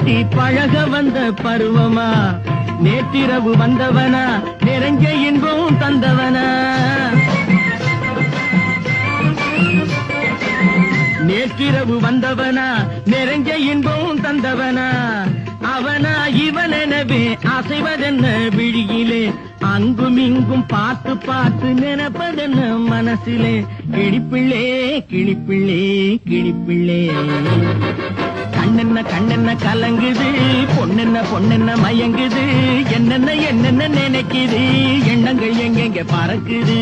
கட்டி பழக வந்த பருவமா, நேற்றிரவு வந்தவனா, நிறைஞ்ச இன்பம் தந்தவனா. நேற்றிரவு வந்தவனா, நிறைஞ்ச இன்பம் தந்தவனா. அவனா இவனெனவே அசைவதென்ன விழியிலே, அங்கும் இங்கும் பார்த்து பார்த்து நினைப்பதென்ன மனசிலே. கிளிப்பிள்ளே கிளிப்பிள்ளே கிளிப்பிள்ளே, கண்ணென்ன கண்ணென்ன கலங்குது, பொண்ணென்ன பொண்ணென்ன மயங்குது, என்னென்ன என்னென்ன நினைக்குது, எண்ணங்கள் எங்கெங்க பறக்குது.